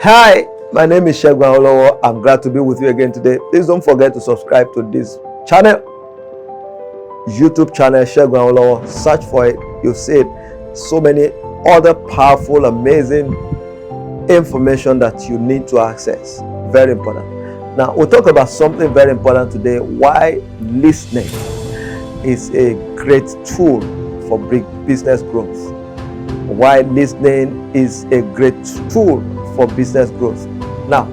Hi, my name is Segun Awolowo. I'm glad to be with you again today. Please don't forget to subscribe to this channel, YouTube channel, Segun Awolowo. Search for it. You'll see it. So many other powerful, amazing information that you need to access. Very important. Now, we'll talk about something very important today. Why listening is a great tool for business growth. Why listening is a great tool for business growth. Now,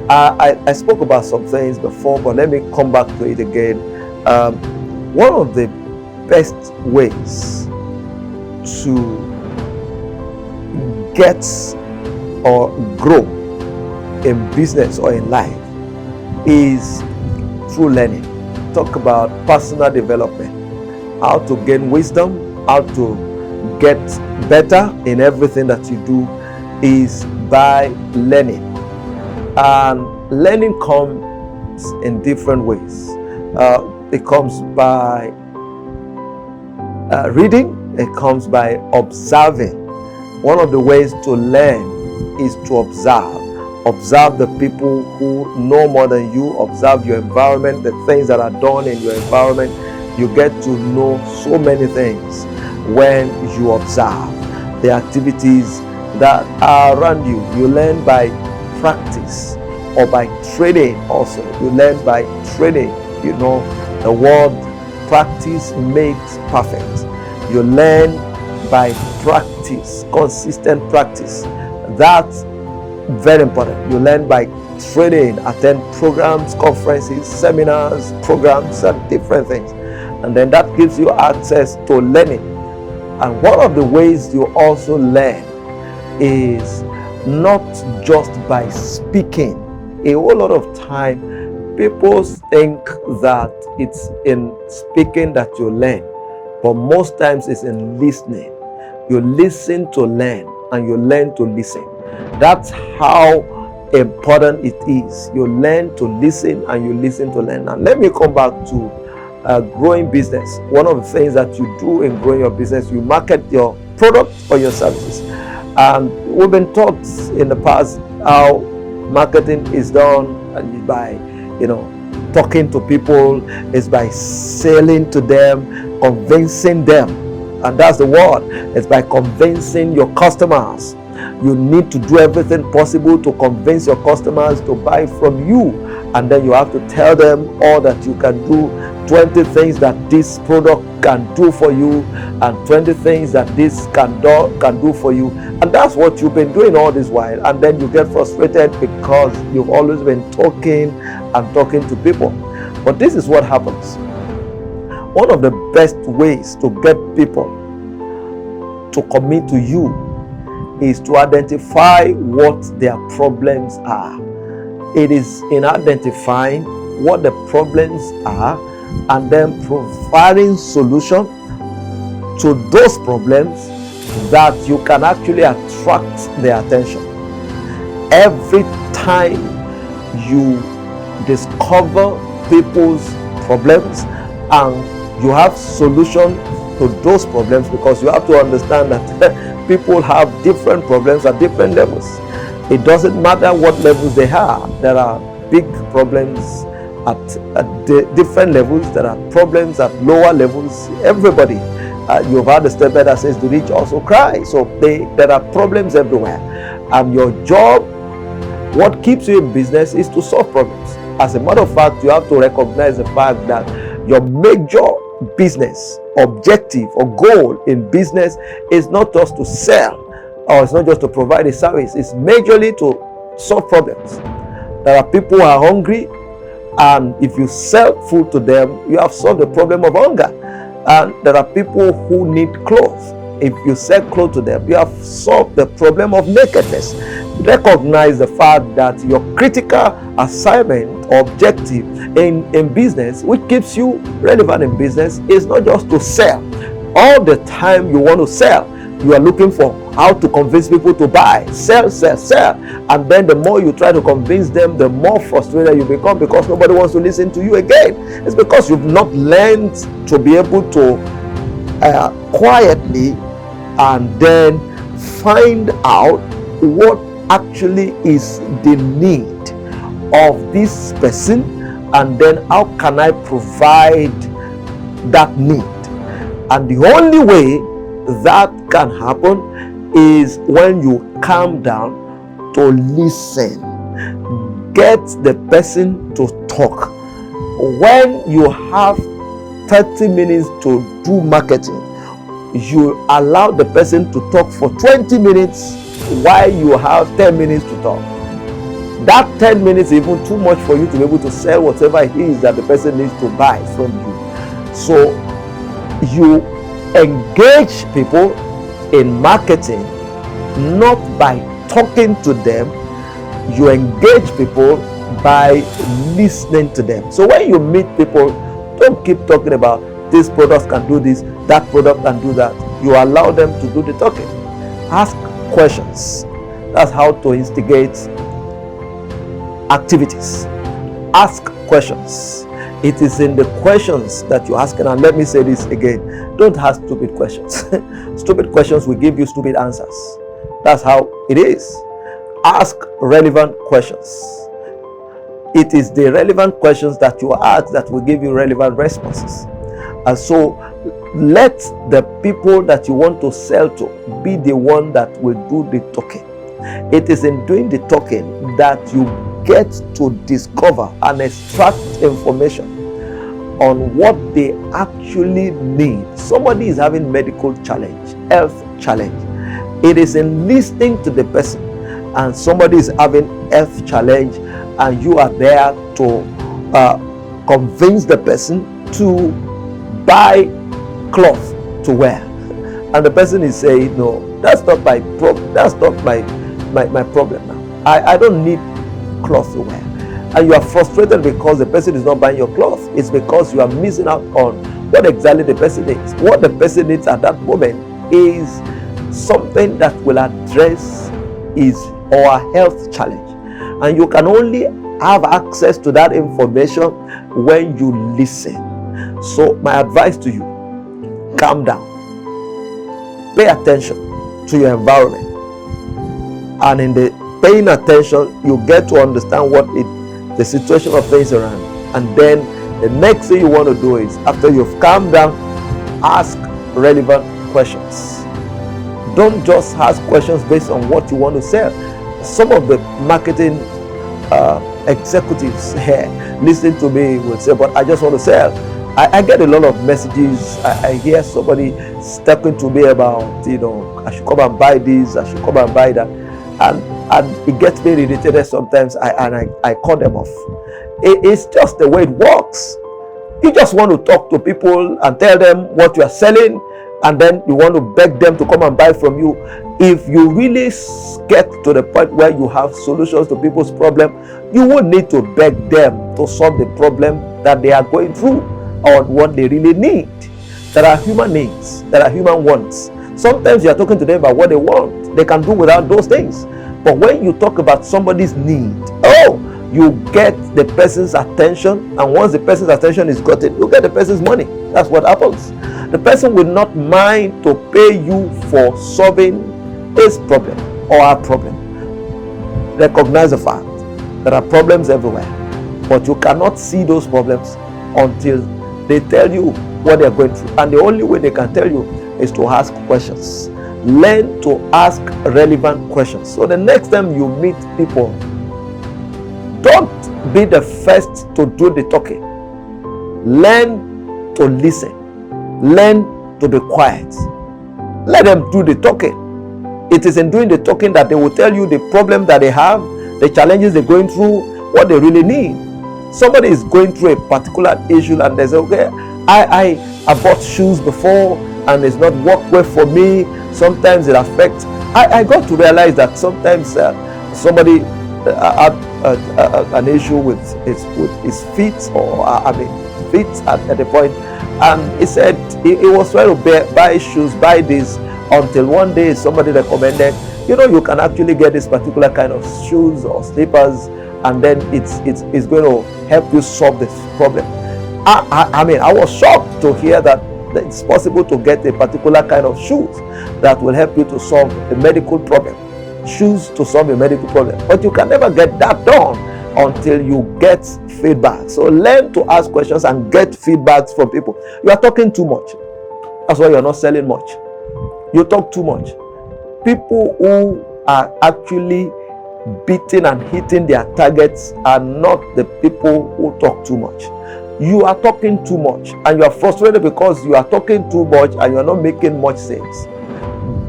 I spoke about some things before, but let me come back to it again. One of the best ways to get or grow in business or in life is through learning. Talk about personal development, how to gain wisdom, how to get better in everything that you do is by learning. And learning comes in different ways. It comes by reading, it comes by observing. One of the ways to learn is to observe. Observe the people who know more than you, observe your environment, the things that are done in your environment. You get to know so many things when you observe the activities that are around you. You learn by practice or by training also. You learn by training. You know, the word practice makes perfect. You learn by practice, consistent practice. That's very important. You learn by training, attend programs, conferences, seminars, programs, and different things. And then that gives you access to learning. And one of the ways you also learn is not just by speaking. A whole lot of time, people think that it's in speaking that you learn, but most times it's in listening. You listen to learn, and you learn to listen. That's how important it is. You learn to listen, and you listen to learn. Now, let me come back to growing business. One of the things that you do in growing your business, you market your product or your services. And we've been taught in the past how marketing is done by, talking to people, is by selling to them, convincing them. And that's the word. It's by convincing your customers. You need to do everything possible to convince your customers to buy from you. And then you have to tell them all that you can do, 20 things that this product can do for you, and 20 things that this can do for you. And that's what you've been doing all this while. And then you get frustrated because you've always been talking and talking to people. But this is what happens. One of the best ways to get people to commit to you is to identify what their problems are. It is in identifying what the problems are and then providing solution to those problems that you can actually attract their attention. Every time you discover people's problems and you have solution to those problems, because you have to understand that people have different problems at different levels. It doesn't matter what levels they have. There are big problems at different levels. There are problems at lower levels. Everybody, you've heard the statement that says the rich also cry. So there are problems everywhere. And your job, what keeps you in business, is to solve problems. As a matter of fact, you have to recognize the fact that your major business objective or goal in business is not just to sell, or it's not just to provide a service. It's majorly to solve problems. There are people who are hungry, and if you sell food to them, you have solved the problem of hunger. And there are people who need clothes. If you sell clothes to them, you have solved the problem of nakedness. Recognize the fact that your critical assignment or objective in business, which keeps you relevant in business, is not just to sell. All the time you want to sell, you are looking for how to convince people to buy. Sell. And then the more you try to convince them, the more frustrated you become, because nobody wants to listen to you again. It's because you've not learned to be able to quietly and then find out what actually is the need of this person, and then how can I provide that need? And the only way that can happen is when you calm down to listen, get the person to talk. When you have 30 minutes to do marketing, you allow the person to talk for 20 minutes while you have 10 minutes to talk. That 10 minutes is even too much for you to be able to sell whatever it is that the person needs to buy from you. So you engage people in marketing not by talking to them, you engage people by listening to them. So when you meet people, don't keep talking about this product can do this, that product can do that. You allow them to do the talking. Ask questions. That's how to instigate activities. Ask questions. It is in the questions that you ask. And let me say this again, don't ask stupid questions. Stupid questions will give you stupid answers. That's how it is. Ask relevant questions. It is the relevant questions that you ask that will give you relevant responses. And so let the people that you want to sell to be the one that will do the talking. It is in doing the talking that you get to discover and extract information on what they actually need. Somebody is having medical challenge, health challenge. It is in listening to the person, and somebody is having health challenge, and you are there to convince the person to buy cloth to wear, and the person is saying, no, that's not my problem. That's not my problem now. I don't need cloth to wear. And you are frustrated because the person is not buying your cloth. It's because you are missing out on what exactly the person needs. What the person needs at that moment is something that will address his or her health challenge. And you can only have access to that information when you listen. So my advice to you, calm down. Pay attention to your environment. And in the paying attention, you get to understand what the situation of things around. And then the next thing you want to do is, after you've calmed down, ask relevant questions. Don't just ask questions based on what you want to sell. Some of the marketing executives here listening to me will say, but I just want to sell. I get a lot of messages. I hear somebody talking to me about, I should come and buy this, I should come and buy that. And it gets me irritated sometimes, I call them off. It's just the way it works. You just want to talk to people and tell them what you are selling, and then you want to beg them to come and buy from you. If you really get to the point where you have solutions to people's problem, you won't need to beg them to solve the problem that they are going through or what they really need. There are human needs, there are human wants. Sometimes you are talking to them about what they want. They can do without those things. But when you talk about somebody's need, you get the person's attention, and once the person's attention is gotten, you get the person's money. That's what happens. The person will not mind to pay you for solving his problem or our problem. Recognize the fact there are problems everywhere, but you cannot see those problems until they tell you what they are going through. And the only way they can tell you is to ask questions. Learn to ask relevant questions. So the next time you meet people, don't be the first to do the talking. Learn to listen. Learn to be quiet. Let them do the talking. It is in doing the talking that they will tell you the problem that they have, the challenges they're going through, what they really need. Somebody is going through a particular issue and they say, okay, I bought shoes before and it's not worked well for me. Sometimes it affects. I got to realize that sometimes somebody had an issue with his feet, or feet at the point, and he said he was trying to buy shoes, buy this, until one day somebody recommended, you can actually get this particular kind of shoes or slippers, and then it's going to help you solve this problem. I was shocked to hear that it's possible to get a particular kind of shoes that will help you to solve a medical problem. choose to solve a medical problem. But you can never get that done until you get feedback. So learn to ask questions and get feedbacks from people. You are talking too much. That's why you're not selling much. You talk too much. People who are actually beating and hitting their targets are not the people who talk too much. You are talking too much and you are frustrated because you are talking too much and you are not making much sense.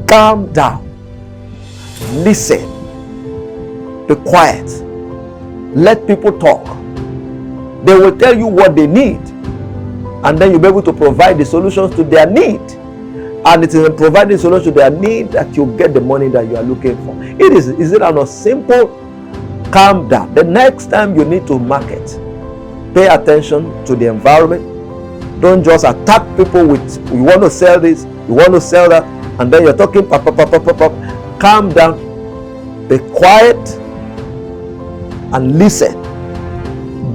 Calm down. Listen. Be quiet. Let people talk. They will tell you what they need, and then you'll be able to provide the solutions to their need. And it is in providing solutions to their need that you get the money that you are looking for. Is it not simple? Calm down. The next time you need to market, pay attention to the environment. Don't just attack people with, you want to sell this, you want to sell that, and then you're talking pop. Calm down. Be quiet and listen.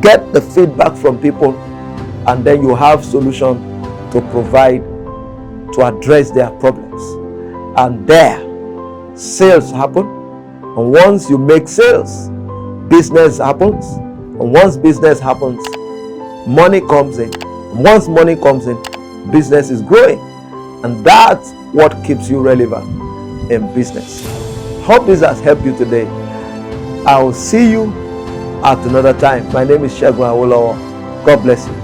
Get the feedback from people, and then you have solution to provide to address their problems. And there, sales happen. And once you make sales, business happens. And once business happens, money comes in. And once money comes in, business is growing. And that's what keeps you relevant in business. Hope this has helped you today. I will see you at another time. My name is Segun Awolowo. God bless you.